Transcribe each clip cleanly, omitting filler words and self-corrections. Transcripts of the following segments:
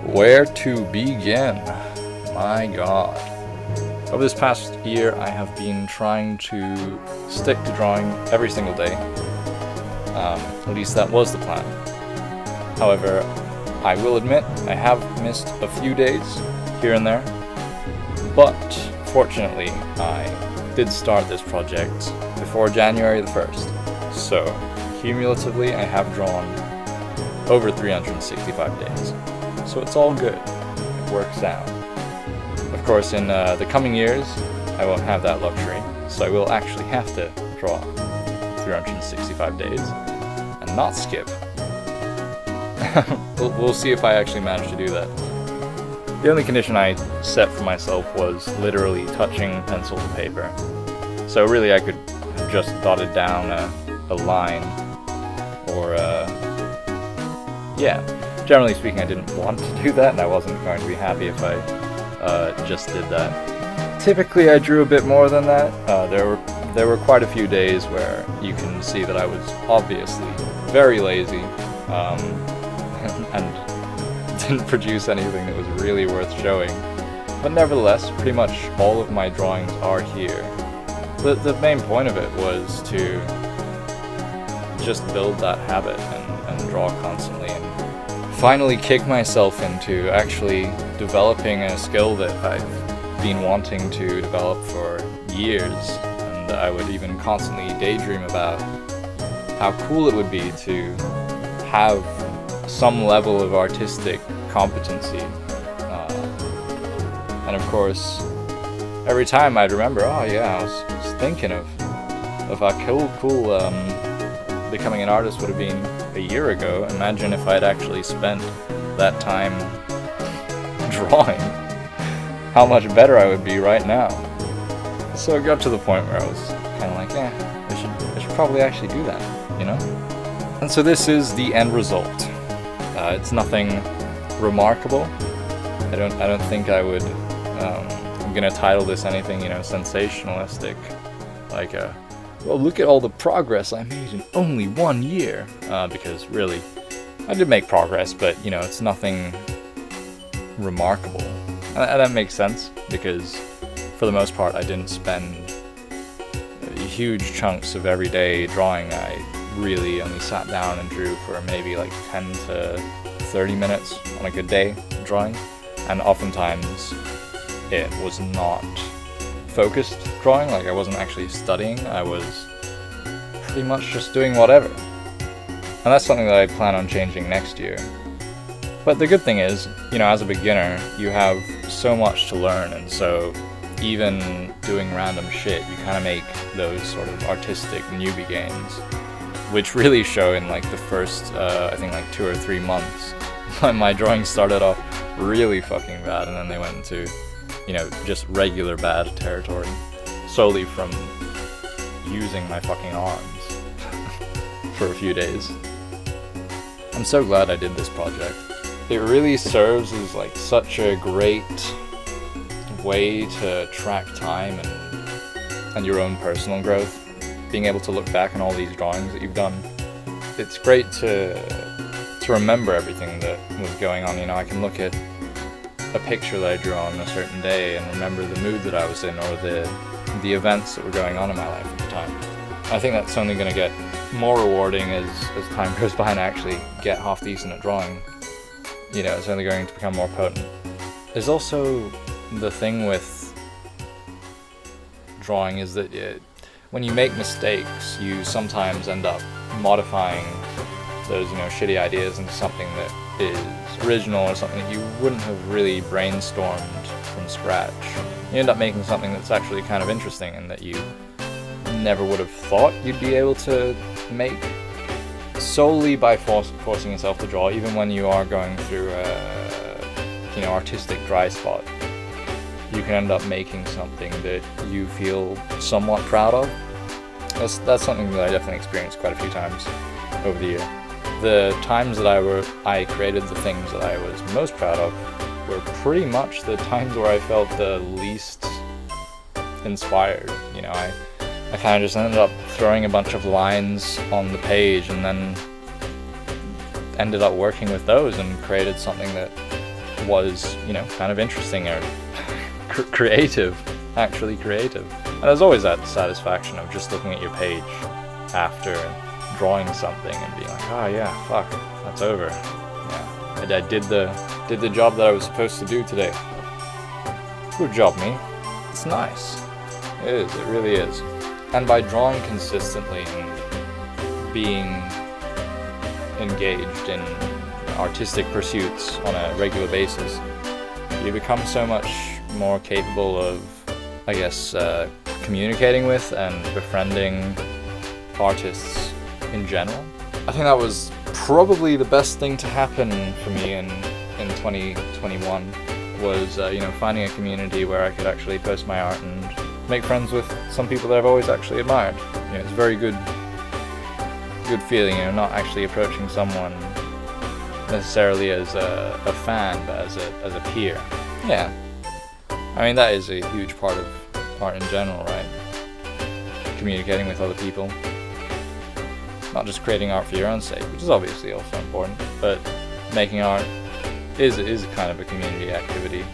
Where to begin? My god. Over this past year, I have been trying to stick to drawing every single day. At least that was the plan. However, I will admit I have missed a few days here and there, but fortunately I did start this project before January the 1st, so cumulatively I have drawn over 365 days, so it's all good. It works out. Of course, in the coming years I won't have that luxury, so I will actually have to draw 365 days and not skip. We'll see if I actually manage to do that. The only condition I set for myself was literally touching pencil to paper. So really I could have just dotted down a line, or yeah. Generally speaking, I didn't want to do that, and I wasn't going to be happy if I just did that. Typically I drew a bit more than that. There were quite a few days where you can see that I was obviously very lazy, and didn't produce anything that was really worth showing. But nevertheless, pretty much all of my drawings are here. The main point of it was to just build that habit and draw constantly, and finally kick myself into actually developing a skill that I've been wanting to develop for years, and I would even constantly daydream about how cool it would be to have some level of artistic competency. And of course, every time I'd remember, oh yeah, I was thinking of how cool becoming an artist would have been a year ago. Imagine if I'd actually spent that time drawing. How much better I would be right now. So it got to the point where I was kind of like, I should probably actually do that, you know? And so this is the end result. It's nothing remarkable. I don't think I would. I'm gonna title this anything, sensationalistic, like well, look at all the progress I made in only 1 year. Because really, I did make progress, but it's nothing remarkable. And that makes sense because, for the most part, I didn't spend huge chunks of every day drawing. I really only sat down and drew for maybe like 10 to 30 minutes on a good day drawing, and oftentimes it was not focused drawing, like I wasn't actually studying, I was pretty much just doing whatever. And that's something that I plan on changing next year. But the good thing is, as a beginner, you have so much to learn, and so even doing random shit, you kind of make those sort of artistic newbie gains, which really show in like the first, I think like 2 or 3 months. My drawings started off really fucking bad, and then they went into, just regular bad territory, solely from using my fucking arms for a few days. I'm so glad I did this project. It really serves as like such a great way to track time and your own personal growth. Being able to look back on all these drawings that you've done, it's great to remember everything that was going on. I can look at a picture that I drew on a certain day and remember the mood that I was in, or the events that were going on in my life at the time. I think that's only going to get more rewarding as time goes by and I actually get half decent at drawing. It's only going to become more potent. There's also the thing with drawing is that when you make mistakes, you sometimes end up modifying those, shitty ideas into something that is original, or something that you wouldn't have really brainstormed from scratch. You end up making something that's actually kind of interesting and that you never would have thought you'd be able to make solely by forcing yourself to draw, even when you are going through a, artistic dry spot. You can end up making something that you feel somewhat proud of. That's something that I definitely experienced quite a few times over the year. The times that I created the things that I was most proud of were pretty much the times where I felt the least inspired. I kind of just ended up throwing a bunch of lines on the page and then ended up working with those and created something that was, you know, kind of interesting or creative, actually creative. And there's always that satisfaction of just looking at your page after drawing something and being like, oh yeah, fuck, that's over. Yeah, I did the job that I was supposed to do today. Good job, me. It's nice. It is, it really is. And by drawing consistently and being engaged in artistic pursuits on a regular basis, you become so much more capable of, I guess, communicating with and befriending artists in general. I think that was probably the best thing to happen for me in 2021 was, you know, finding a community where I could actually post my art and make friends with some people that I've always actually admired. You know, it's a very good feeling, you know, not actually approaching someone necessarily as a fan, but as a peer. Yeah. I mean, that is a huge part of art in general, right? Communicating with other people. Not just creating art for your own sake, which is obviously also important, but making art is kind of a community activity.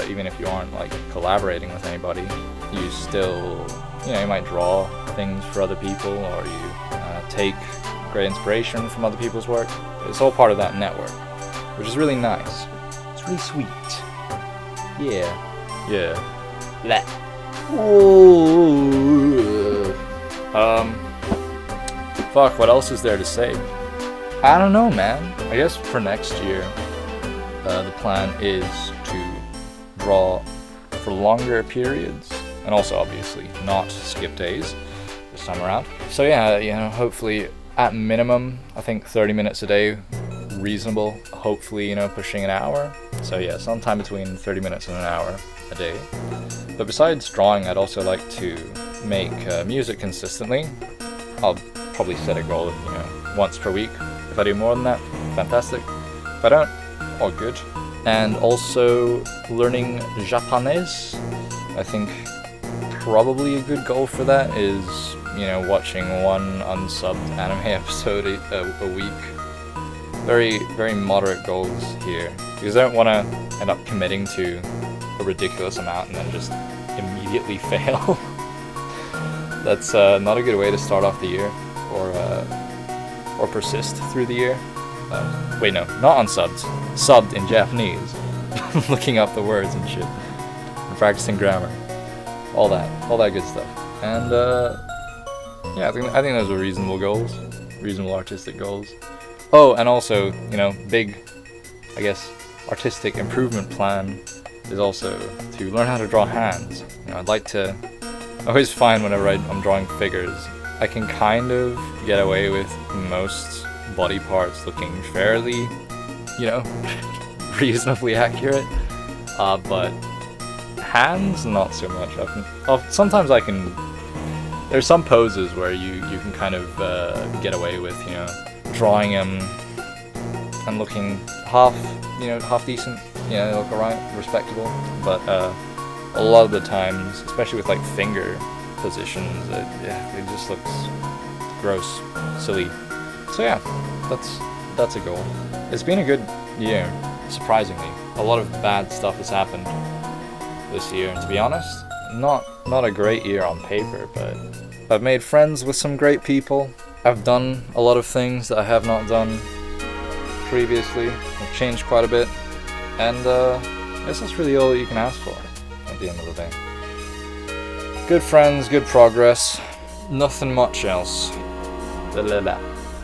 Even if you aren't like collaborating with anybody, you still, you know, you might draw things for other people, or you take great inspiration from other people's work. It's all part of that network, which is really nice. It's really sweet. Yeah. That. Fuck, what else is there to say? I don't know, man. I guess for next year, the plan is to draw for longer periods, and also obviously not skip days this time around. So yeah, you know, hopefully at minimum, I think 30 minutes a day, reasonable. Hopefully, you know, pushing an hour. So yeah, sometime between 30 minutes and an hour a day. But besides drawing, I'd also like to make music consistently. I'll probably set a goal of, you know, once per week. If I do more than that, fantastic. If I don't, all good. And also learning Japanese. I think probably a good goal for that is, you know, watching one unsubbed anime episode a week. Very, very moderate goals here, because I don't want to end up committing to a ridiculous amount and then just immediately fail. That's not a good way to start off the year, or persist through the year. Wait, no, not unsubbed. Subbed in Japanese. Looking up the words and shit. And practicing grammar. All that good stuff. And yeah, I think those are reasonable goals. Reasonable artistic goals. Oh, and also, you know, big, I guess, artistic improvement plan is also to learn how to draw hands. You know, I'd like to. I always find whenever I'm drawing figures, I can kind of get away with most body parts looking fairly, you know, reasonably accurate. But hands, not so much. Sometimes I can. There's some poses where you can kind of get away with, you know, drawing them and looking half decent. You know, they look alright, respectable. But a lot of the times, especially with like finger positions, it just looks gross, silly. So yeah, that's a goal. It's been a good year, surprisingly. A lot of bad stuff has happened this year, and to be honest, not a great year on paper, but I've made friends with some great people. I've done a lot of things that I have not done previously. I've changed quite a bit, and I guess that's really all that you can ask for at the end of the day. Good friends, good progress, nothing much else.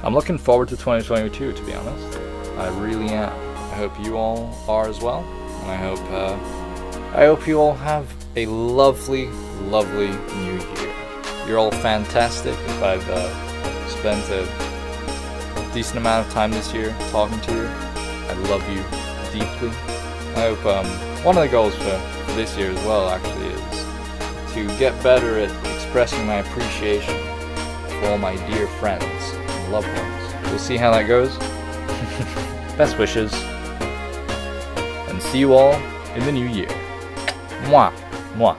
I'm looking forward to 2022, to be honest. I really am. I hope you all are as well, and I hope you all have a lovely, lovely new year. You're all fantastic. If I've spent a decent amount of time this year talking to you, I love you deeply. I hope one of the goals for this year as well actually is to get better at expressing my appreciation for all my dear friends and loved ones. We'll see how that goes. Best wishes, and see you all in the new year. Mwah, mwah.